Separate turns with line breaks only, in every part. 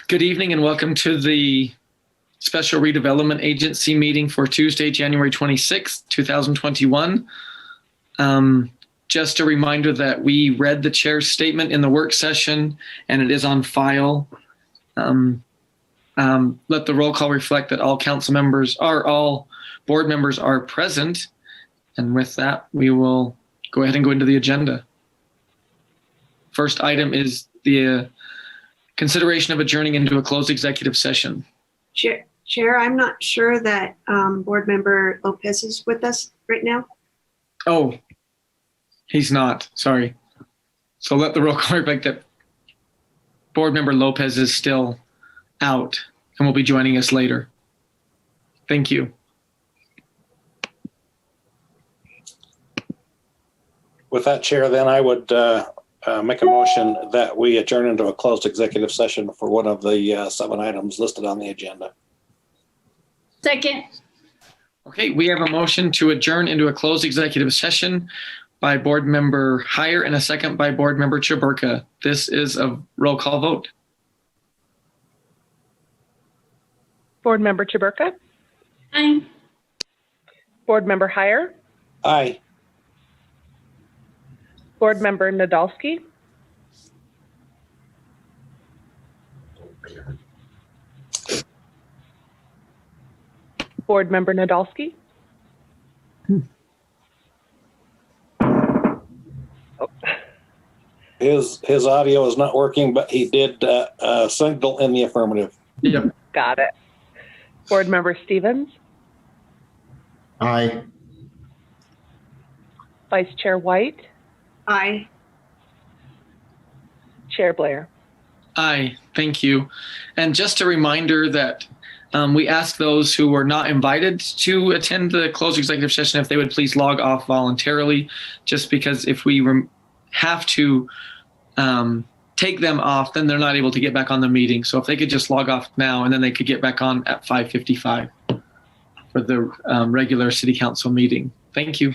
Good evening and welcome to the Special Redevelopment Agency meeting for Tuesday, January 26th, 2021. Just a reminder that we read the chair's statement in the work session and it is on file. Let the roll call reflect that all board members are present. And with that, we will go ahead and go into the agenda. First item is the consideration of adjourning into a closed executive session.
Chair, I'm not sure that Board Member Lopez is with us right now.
Oh, he's not. Sorry. So let the roll call reflect that Board Member Lopez is still out and will be joining us later. Thank you.
With that, Chair, then I would make a motion that we adjourn into a closed executive session for one of the 7 items listed on the agenda.
Second.
Okay, we have a motion to adjourn into a closed executive session by Board Member Heyer and a second by Board Member Chaburka. This is a roll call vote.
Board Member Chaburka?
Aye.
Board Member Heyer?
Aye.
Board Member Nadolski? Board Member Nadolski? Oh.
His audio is not working, but he did signal in the affirmative.
Yep.
Got it. Board Member Stevens?
Aye.
Vice Chair White?
Aye.
Chair Blair?
Aye, thank you. And just a reminder that we ask those who were not invited to attend the closed executive session if they would please log off voluntarily, just because if we have to take them off, then they're not able to get back on the meeting. So if they could just log off now and then they could get back on at 5:55 for the regular city council meeting. Thank you.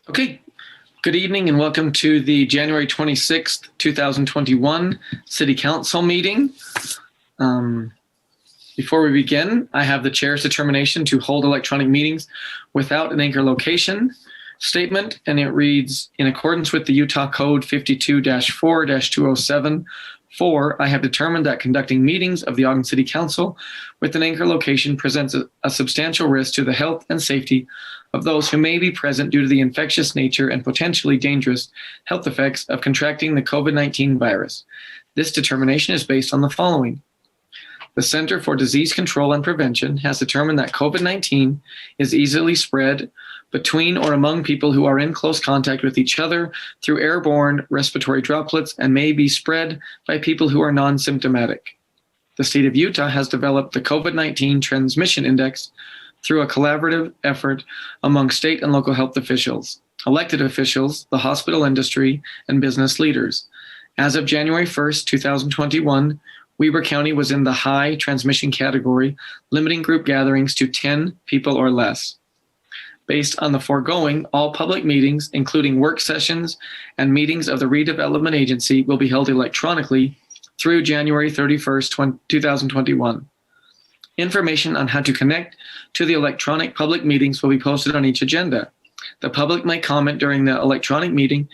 Okay, good evening and welcome to the January 26th, 2021 City Council meeting. Before we begin, I have the chair's determination to hold electronic meetings without an anchor location statement, and it reads, in accordance with the Utah Code 52-4-207-4, I have determined that conducting meetings of the Ogden City Council with an anchor location presents a substantial risk to the health and safety of those who may be present due to the infectious nature and potentially dangerous health effects of contracting the COVID-19 virus. This determination is based on the following. The Center for Disease Control and Prevention has determined that COVID-19 is easily spread between or among people who are in close contact with each other through airborne respiratory droplets and may be spread by people who are non-symptomatic. The state of Utah has developed the COVID-19 Transmission Index through a collaborative effort among state and local health officials, elected officials, the hospital industry, and business leaders. As of January 1st, 2021, Weber County was in the high transmission category, limiting group gatherings to 10 people or less. Based on the foregoing, all public meetings, including work sessions and meetings of the redevelopment agency, will be held electronically through January 31st, 2021. Information on how to connect to the electronic public meetings will be posted on each agenda. The public may comment during the electronic meeting,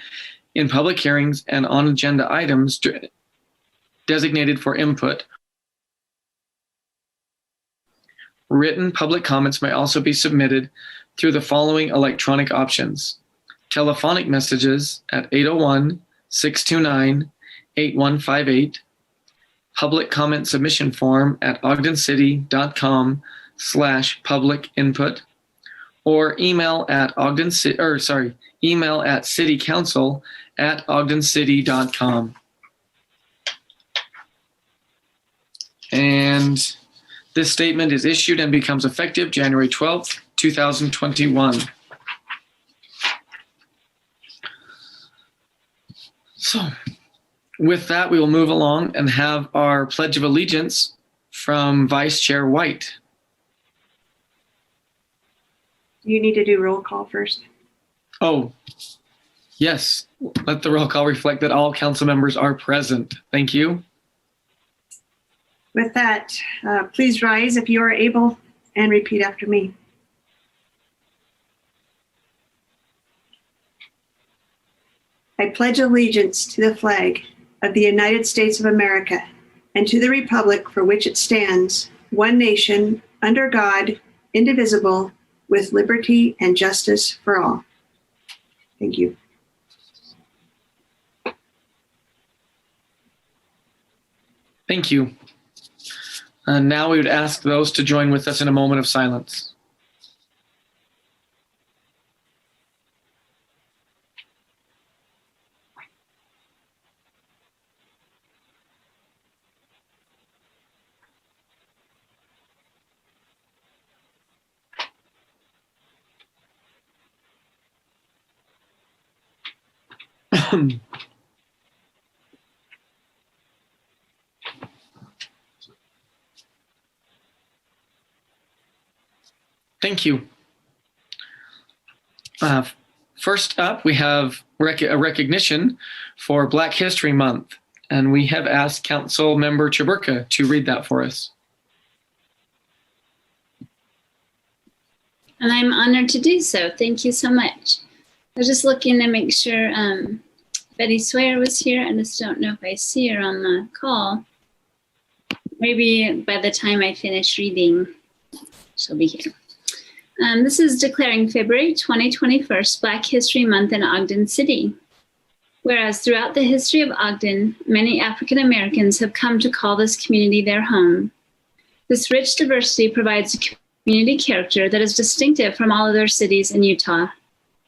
in public hearings, and on agenda items designated for input. Written public comments may also be submitted through the following electronic options. Telephonic messages at 801-629-8158, public comment submission form at ogdencity.com/public input, or email at citycouncil@ogdencity.com. And this statement is issued and becomes effective January 12th, 2021. So with that, we will move along and have our Pledge of Allegiance from Vice Chair White.
you need to do roll call first.
Oh, yes. Let the roll call reflect that all council members are present. Thank you.
With that, please rise if you are able and repeat after me. I pledge allegiance to the flag of the United States of America and to the republic for which it stands, one nation, under God, indivisible, with liberty and justice for all. Thank you.
Thank you. Now we would ask those to join with us in a moment of silence. Thank you. First up, we have a recognition for Black History Month, and we have asked Council Member Chaburka to read that for us.
And I'm honored to do so. Thank you so much. I was just looking to make sure Betty Sawyer was here. I just don't know if I see her on the call. Maybe by the time I finish reading, she'll be here. This is declaring February 2021 Black History Month in Ogden City. Whereas throughout the history of Ogden, many African Americans have come to call this community their home. This rich diversity provides a community character that is distinctive from all other cities in Utah.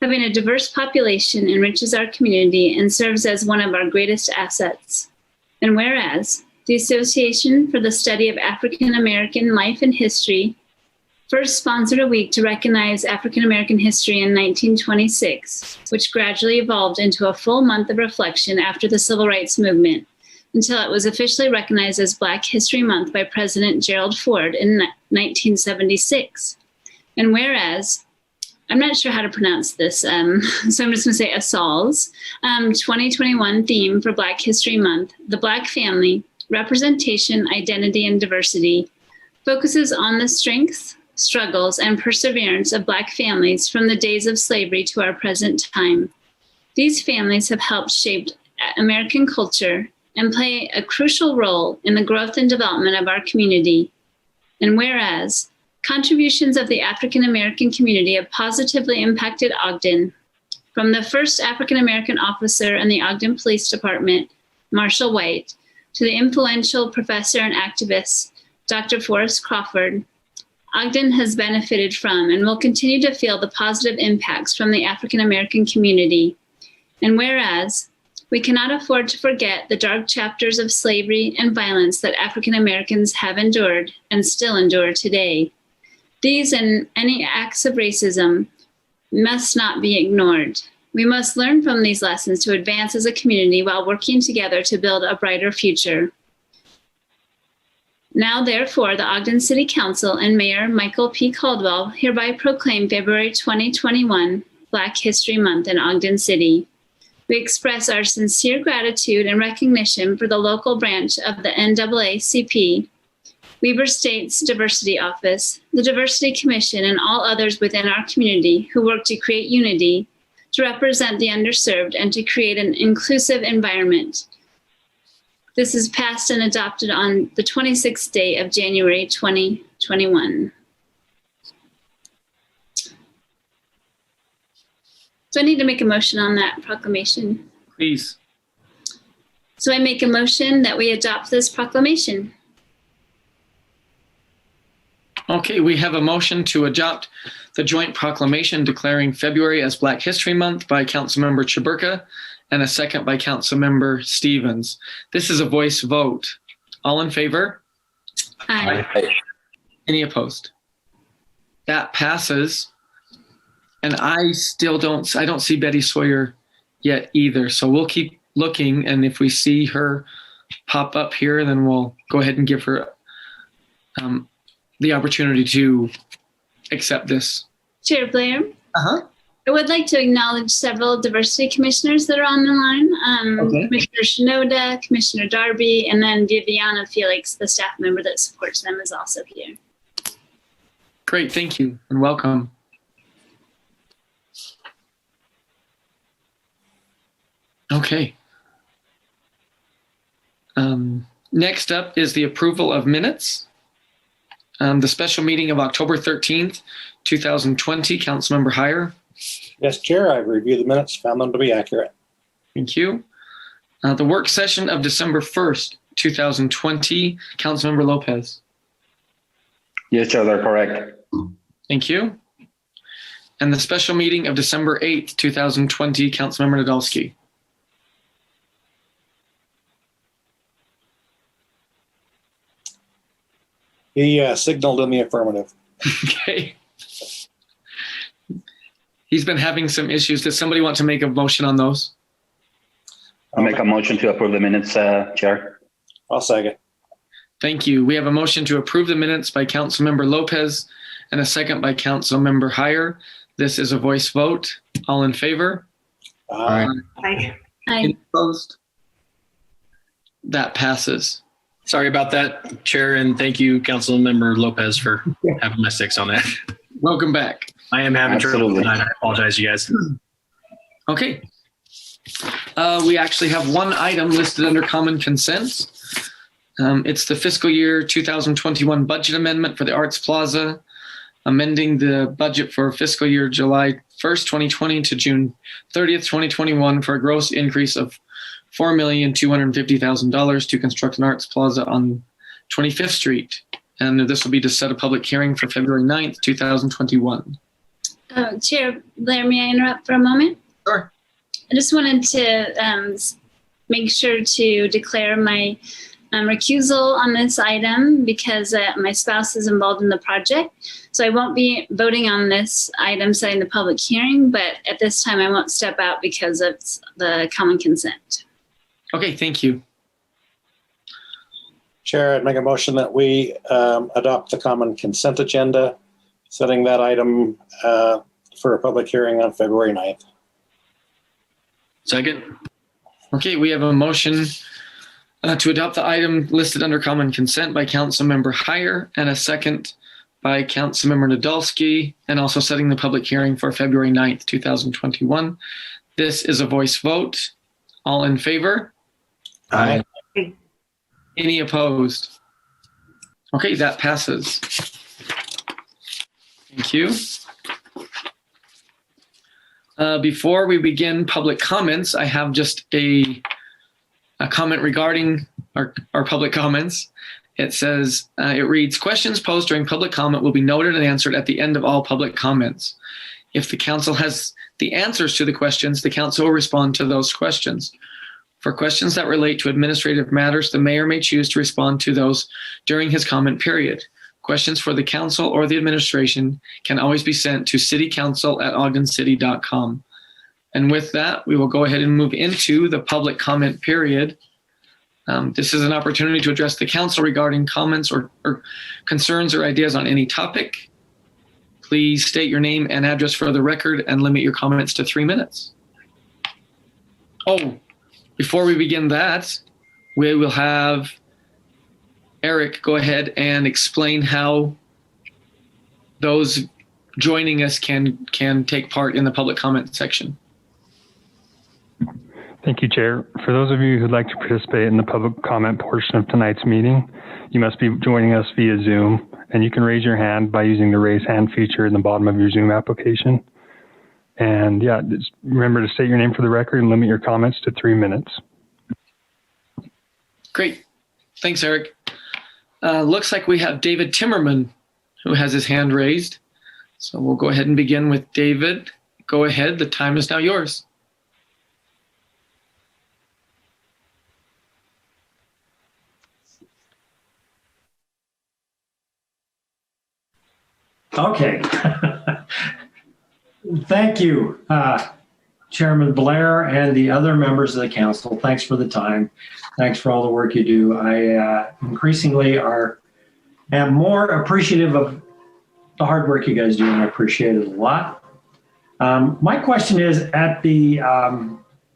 Having a diverse population enriches our community and serves as one of our greatest assets. And whereas the Association for the Study of African American Life and History first sponsored a week to recognize African American history in 1926, which gradually evolved into a full month of reflection after the Civil Rights Movement, until it was officially recognized as Black History Month by President Gerald Ford in 1976. And whereas, I'm not sure how to pronounce this, so I'm just going to say ASAL's 2021 theme for Black History Month, the Black Family, Representation, Identity, and Diversity, focuses on the strengths, struggles, and perseverance of Black families from the days of slavery to our present time. These families have helped shape American culture and play a crucial role in the growth and development of our community. And whereas contributions of the African American community have positively impacted Ogden, from the first African American officer in the Ogden Police Department, Marshall White, to the influential professor and activist, Dr. Forrest Crawford, Ogden has benefited from and will continue to feel the positive impacts from the African American community. And whereas we cannot afford to forget the dark chapters of slavery and violence that African Americans have endured and still endure today, these and any acts of racism must not be ignored. We must learn from these lessons to advance as a community while working together to build a brighter future. Now, therefore, the Ogden City Council and Mayor Michael P. Caldwell hereby proclaim February 2021 Black History Month in Ogden City. We express our sincere gratitude and recognition for the local branch of the NAACP, Weber State's Diversity Office, the Diversity Commission, and all others within our community who work to create unity, to represent the underserved, and to create an inclusive environment. This is passed and adopted on the 26th day of January 2021. So I need to make a motion on that proclamation.
Please.
So I make a motion that we adopt this proclamation.
Okay, we have a motion to adopt the joint proclamation declaring February as Black History Month by Councilmember Chaburka and a second by Councilmember Stevens. This is a voice vote. All in favor?
Aye.
Any opposed? That passes. And I don't see Betty Sawyer yet either. So we'll keep looking, and if we see her pop up here, then we'll go ahead and give her the opportunity to accept this
Chair Blair,
Uh-huh.
I would like to acknowledge several diversity commissioners that are on the line.
Okay.
Commissioner Shinoda, Commissioner Darby, and then Viviana Felix, the staff member that supports them, is also here.
Great, thank you, and welcome. Okay. Next up is the approval of minutes. The special meeting of October 13th, 2020, Councilmember Heyer.
Yes, Chair, I've reviewed the minutes, found them to be accurate.
Thank you. The work session of December 1st, 2020, Councilmember Lopez.
Yes, Chair, they're correct.
Thank you. And the special meeting of December 8th, 2020, Councilmember Nadolski.
He signaled in the affirmative.
Okay. He's been having some issues. Does somebody want to make a motion on those?
I'll make a motion to approve the minutes, Chair.
I'll second.
Thank you. We have a motion to approve the minutes by Councilmember Lopez and a second by Councilmember Heyer. This is a voice vote. All in favor?
Aye.
Aye.
Any opposed? That passes.
Sorry about that, Chair, and thank you, Councilmember Lopez, for having my six on that.
Welcome back.
I am having trouble
Absolutely.
tonight. I apologize, you guys.
Okay. We actually have one item listed under common consent. It's the fiscal year 2021 budget amendment for the Arts Plaza, amending the budget for fiscal year July 1st, 2020 to June 30th, 2021 for a gross increase of $4,250,000 to construct an Arts Plaza on 25th Street. And this will be to set a public hearing for February 9th, 2021.
Chair Blair, may I interrupt for a moment?
Sure.
I just wanted to make sure to declare my recusal on this item because my spouse is involved in the project. So I won't be voting on this item setting the public hearing, but at this time I won't step out because of the common consent.
Okay, thank you.
Chair, I'd make a motion that we adopt the common consent agenda, setting that item for a public hearing on February 9th.
Second?
Okay, we have a motion to adopt the item listed under common consent by Councilmember Heyer and a second by Councilmember Nadolski, and also setting the public hearing for February 9th, 2021. This is a voice vote. All in favor?
Aye.
Any opposed? Okay, that passes. Thank you. Before we begin public comments, I have just a comment regarding our public comments. It says, it reads, questions posed during public comment will be noted and answered at the end of all public comments. If the council has the answers to the questions, the council will respond to those questions. For questions that relate to administrative matters, the mayor may choose to respond to those during his comment period. Questions for the council or the administration can always be sent to citycouncil@ogdencity.com. And with that, we will go ahead and move into the public comment period. This is an opportunity to address the council regarding comments or concerns or ideas on any topic. Please state your name and address for the record and limit your comments to 3 minutes. Oh, before we begin that, we will have Eric go ahead and explain how those joining us can take part in the public comment section.
Thank you, Chair. For those of you who'd like to participate in the public comment portion of tonight's meeting, you must be joining us via Zoom, and you can raise your hand by using the raise hand feature in the bottom of your Zoom application. And yeah, just remember to state your name for the record and limit your comments to 3 minutes.
Great. Thanks, Eric. Looks like we have David Timmerman who has his hand raised. So we'll go ahead and begin with David. Go ahead. The time is now yours.
Okay. Thank you, Chairman Blair and the other members of the council. Thanks for the time. Thanks for all the work you do. I increasingly am more appreciative of the hard work you guys do, and I appreciate it a lot. My question is, at the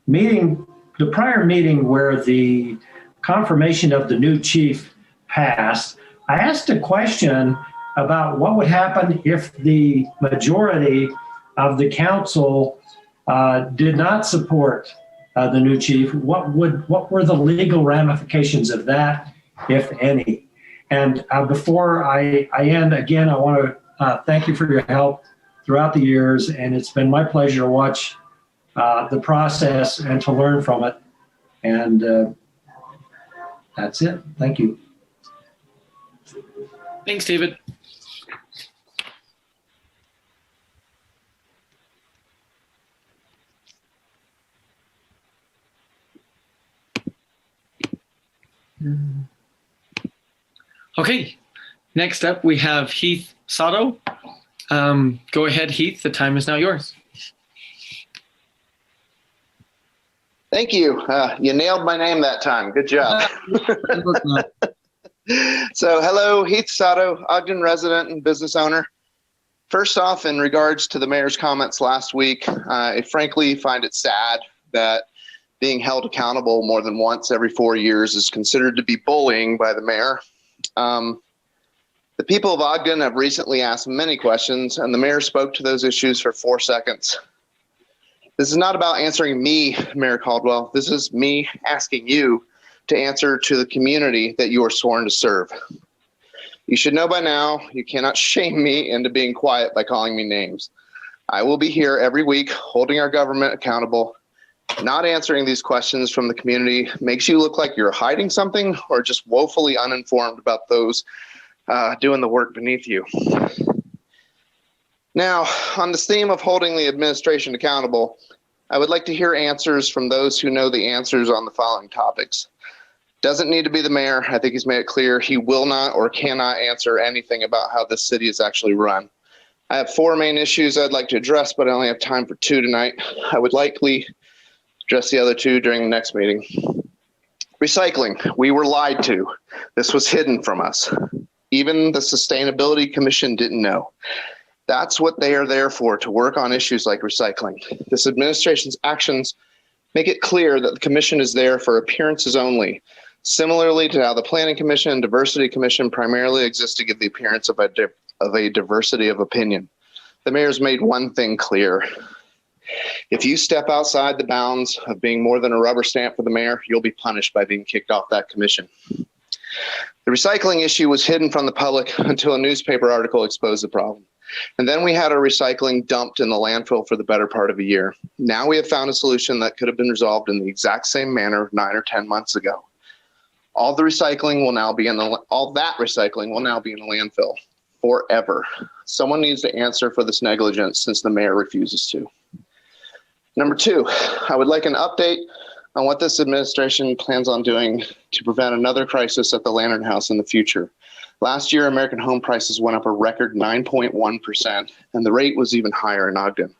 meeting, the prior meeting where the confirmation of the new chief passed, I asked a question about what would happen if the majority of the council did not support the new chief. What were the legal ramifications of that, if any? And before I end, again, I want to thank you for your help throughout the years, and it's been my pleasure to watch the process and to learn from it. And that's it. Thank you.
Thanks, David. Okay, next up we have Heath Sato. Go ahead, Heath. The time is now yours.
Thank you. You nailed my name that time. Good job. So, hello, Heath Sato, Ogden resident and business owner. First off, in regards to the mayor's comments last week, I frankly find it sad that being held accountable more than once every 4 years is considered to be bullying by the mayor. The people of Ogden have recently asked many questions, and the mayor spoke to those issues for 4 seconds. This is not about answering me, Mayor Caldwell. This is me asking you to answer to the community that you are sworn to serve. You should know by now, you cannot shame me into being quiet by calling me names. I will be here every week holding our government accountable. Not answering these questions from the community makes you look like you're hiding something or just woefully uninformed about those doing the work beneath you. Now, on the theme of holding the administration accountable, I would like to hear answers from those who know the answers on the following topics. Doesn't need to be the mayor. I think he's made it clear he will not or cannot answer anything about how this city is actually run. I have 4 main issues I'd like to address, but I only have time for 2 tonight. I would likely address the other 2 during the next meeting. Recycling. We were lied to. This was hidden from us. Even the Sustainability Commission didn't know. That's what they are there for, to work on issues like recycling. This administration's actions make it clear that the commission is there for appearances only, similarly to how the Planning Commission and Diversity Commission primarily exist to give the appearance of a diversity of opinion. The mayor's made one thing clear. If you step outside the bounds of being more than a rubber stamp for the mayor, you'll be punished by being kicked off that commission. The recycling issue was hidden from the public until a newspaper article exposed the problem. And then we had our recycling dumped in the landfill for the better part of a year. Now we have found a solution that could have been resolved in the exact same manner 9 or 10 months ago. All that recycling will now be in the landfill forever. Someone needs to answer for this negligence since the mayor refuses to. Number 2, I would like an update on what this administration plans on doing to prevent another crisis at the Lantern House in the future. Last year, American home prices went up a record 9.1%, and the rate was even higher in Ogden.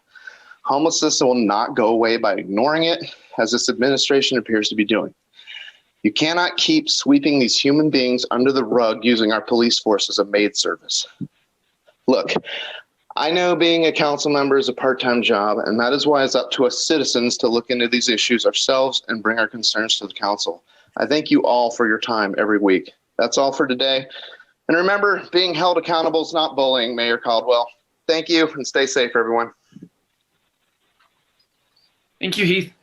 Homelessness will not go away by ignoring it, as this administration appears to be doing. You cannot keep sweeping these human beings under the rug using our police force as a maid service. Look, I know being a council member is a part-time job, and that is why it's up to us citizens to look into these issues ourselves and bring our concerns to the council. I thank you all for your time every week. That's all for today. And remember, being held accountable is not bullying, Mayor Caldwell. Thank you, and stay safe, everyone.
Thank you, Heath.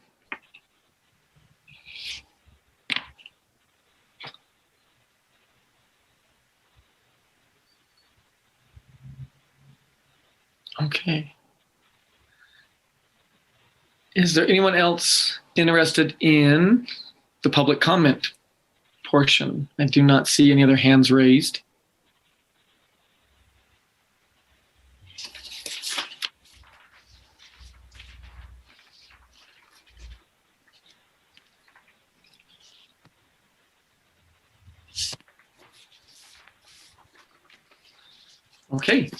Okay. Is there anyone else interested in the public comment portion? I do not see any other hands raised. Okay.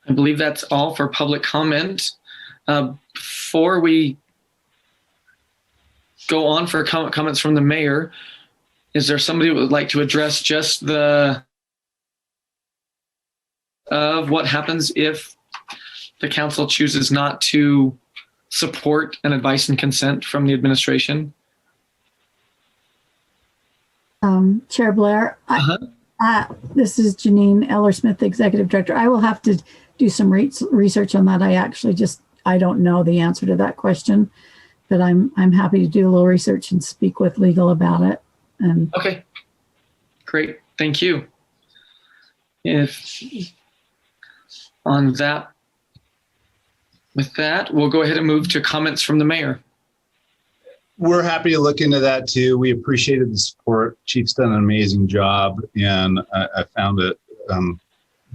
I believe that's all for public comment. Before we go on for comments from the mayor, is there somebody who would like to address just the of what happens if the council chooses not to support an advice and consent from the administration?
Chair Blair, this is Janine Eller-Smith, Executive Director. I will have to do some research on that. I don't know the answer to that question, but I'm happy to do a little research and speak with legal about it. And
okay, great, thank you. With that, we'll go ahead and move to comments from the mayor.
We're happy to look into that too. We appreciated the support. Chief's done an amazing job, and I found it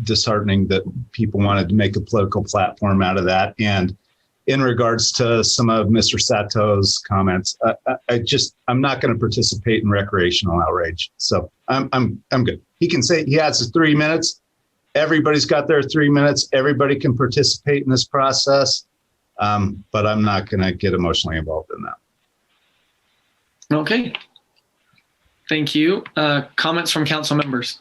disheartening that people wanted to make a political platform out of that. And in regards to some of Mr. Sato's comments, I'm not going to participate in recreational outrage. So I'm good. He can say he has 3 minutes. Everybody's got their 3 minutes. Everybody can participate in this process, but I'm not going to get emotionally involved in that.
Okay. Thank you. Comments from council members?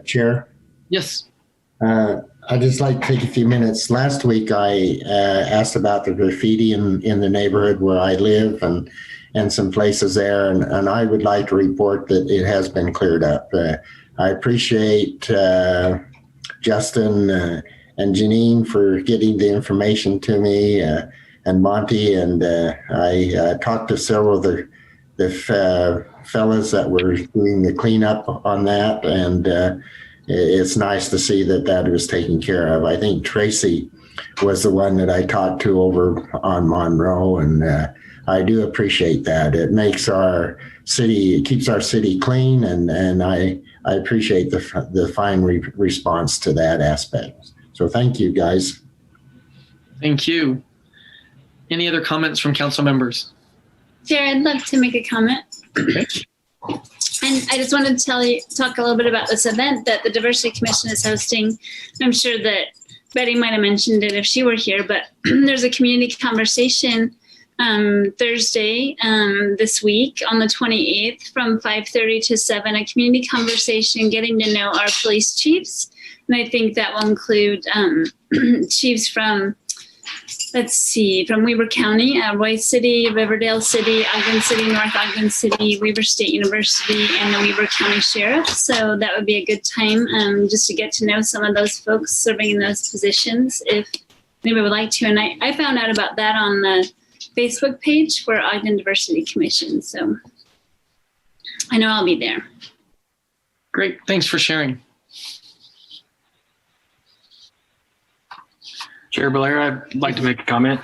Chair?
Yes.
I'd just like to take a few minutes. Last week, I asked about the graffiti in the neighborhood where I live and some places there, and I would like to report that it has been cleared up. I appreciate Justin and Janine for getting the information to me, and Monty, and I talked to several of the fellas that were doing the cleanup on that, and it's nice to see that was taken care of. I think Tracy was the one that I talked to over on Monroe, and I do appreciate that. It makes our city, it keeps our city clean, and I appreciate the fine response to that aspect. So thank you, guys.
Thank you. Any other comments from council members?
Chair, I'd love to make a comment.
Okay.
And I just wanted to talk a little bit about this event that the Diversity Commission is hosting. I'm sure that Betty might have mentioned it if she were here, but there's a community conversation Thursday this week on the 28th from 5:30 to 7, a community conversation getting to know our police chiefs. And I think that will include chiefs from from Weber County, Royce City, Riverdale City, Ogden City, North Ogden City, Weber State University, and the Weber County Sheriff. So that would be a good time just to get to know some of those folks serving in those positions if anybody would like to. And I found out about that on the Facebook page for Ogden Diversity Commission. So I know I'll be there.
Great. Thanks for sharing.
Chair Blair, I'd like to make a comment.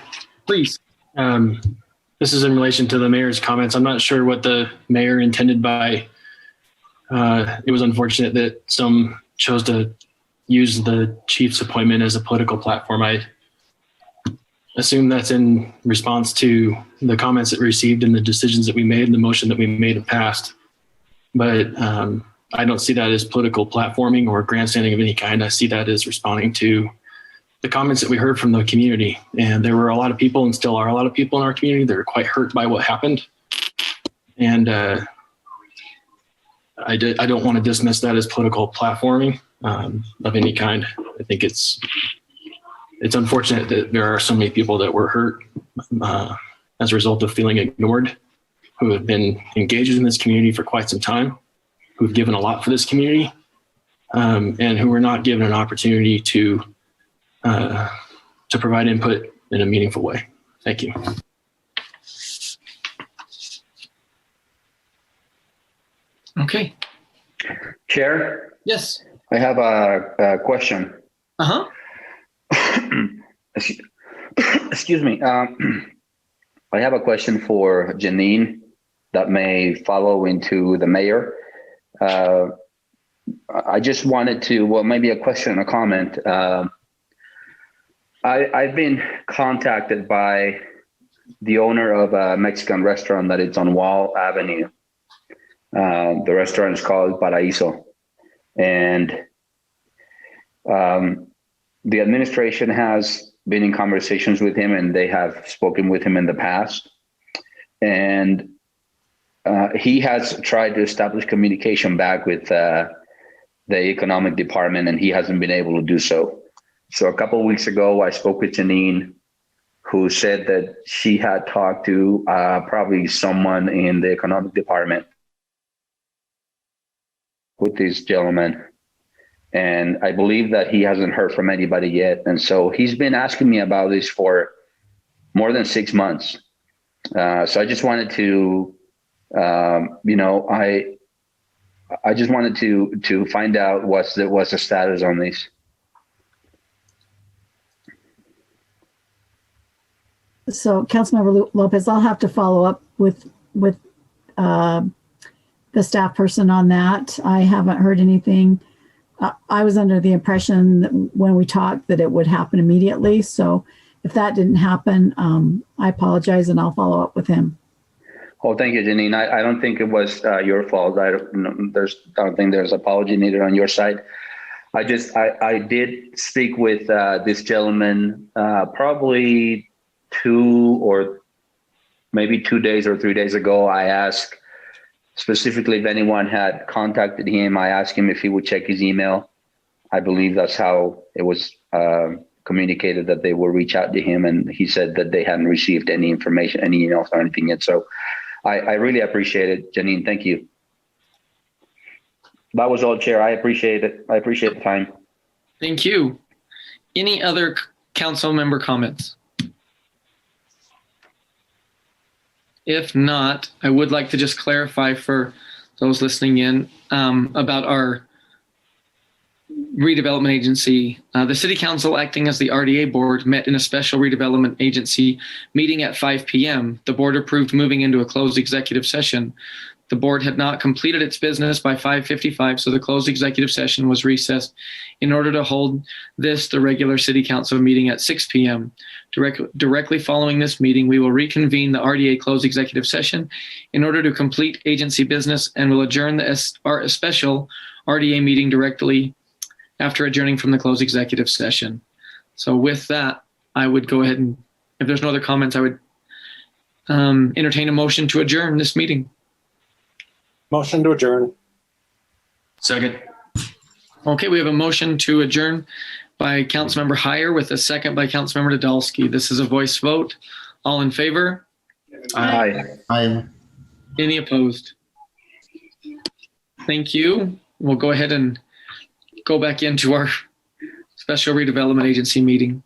Please.
This is in relation to the mayor's comments. I'm not sure what the mayor intended by, it was unfortunate that some chose to use the chief's appointment as a political platform. I assume that's in response to the comments that we received and the decisions that we made and the motion that we made and passed. But I don't see that as political platforming or grandstanding of any kind. I see that as responding to the comments that we heard from the community. And there were a lot of people, and still are a lot of people in our community that are quite hurt by what happened. And I don't want to dismiss that as political platforming of any kind. I think it's unfortunate that there are so many people that were hurt as a result of feeling ignored, who have been engaged in this community for quite some time, who've given a lot for this community, and who were not given an opportunity to provide input in a meaningful way. Thank you.
Okay.
Chair?
Yes.
I have a question.
Uh-huh.
Excuse me. I have a question for Janine that may follow into the mayor. I just wanted to, well, maybe a question and a comment. I've been contacted by the owner of a Mexican restaurant that is on Wall Avenue. The restaurant is called Paraíso. And the administration has been in conversations with him, and they have spoken with him in the past. And he has tried to establish communication back with the economic department, and he hasn't been able to do so. So a couple of weeks ago, I spoke with Janine, who said that she had talked to probably someone in the economic department with this gentleman. And I believe that he hasn't heard from anybody yet. And so he's been asking me about this for more than 6 months. So I just wanted to, I just wanted to find out what's the status on this.
So, Councilmember Lopez, I'll have to follow up with the staff person on that. I haven't heard anything. I was under the impression that when we talked that it would happen immediately. So, if that didn't happen, I apologize, and I'll follow up with him.
Oh, thank you, Janine. I don't think it was your fault. I don't think there's apology needed on your side. I did speak with this gentleman probably 2 or maybe 2 days or 3 days ago. I asked specifically if anyone had contacted him. I asked him if he would check his email. I believe that's how it was communicated, that they will reach out to him, and he said that they hadn't received any information, any emails or anything yet. So I really appreciate it, Janine. Thank you. That was all, Chair. I appreciate it. I appreciate the time.
Thank you. Any other council member comments? If not, I would like to just clarify for those listening in about our redevelopment agency. The City Council, acting as the RDA board, met in a special redevelopment agency meeting at 5 p.m. The board approved moving into a closed executive session. The board had not completed its business by 5:55, so the closed executive session was recessed in order to hold the regular City Council meeting at 6 p.m. Directly following this meeting, we will reconvene the RDA closed executive session in order to complete agency business, and will adjourn our special RDA meeting directly after adjourning from the closed executive session. So with that, I would go ahead and, if there's no other comments, I would entertain a motion to adjourn this meeting.
Motion to adjourn.
Second.
Okay, we have a motion to adjourn by Councilmember Heyer with a second by Councilmember Nadolski. This is a voice vote. All in favor?
Aye.
I'm
Any opposed? Thank you. We'll go ahead and go back into our special redevelopment agency meeting.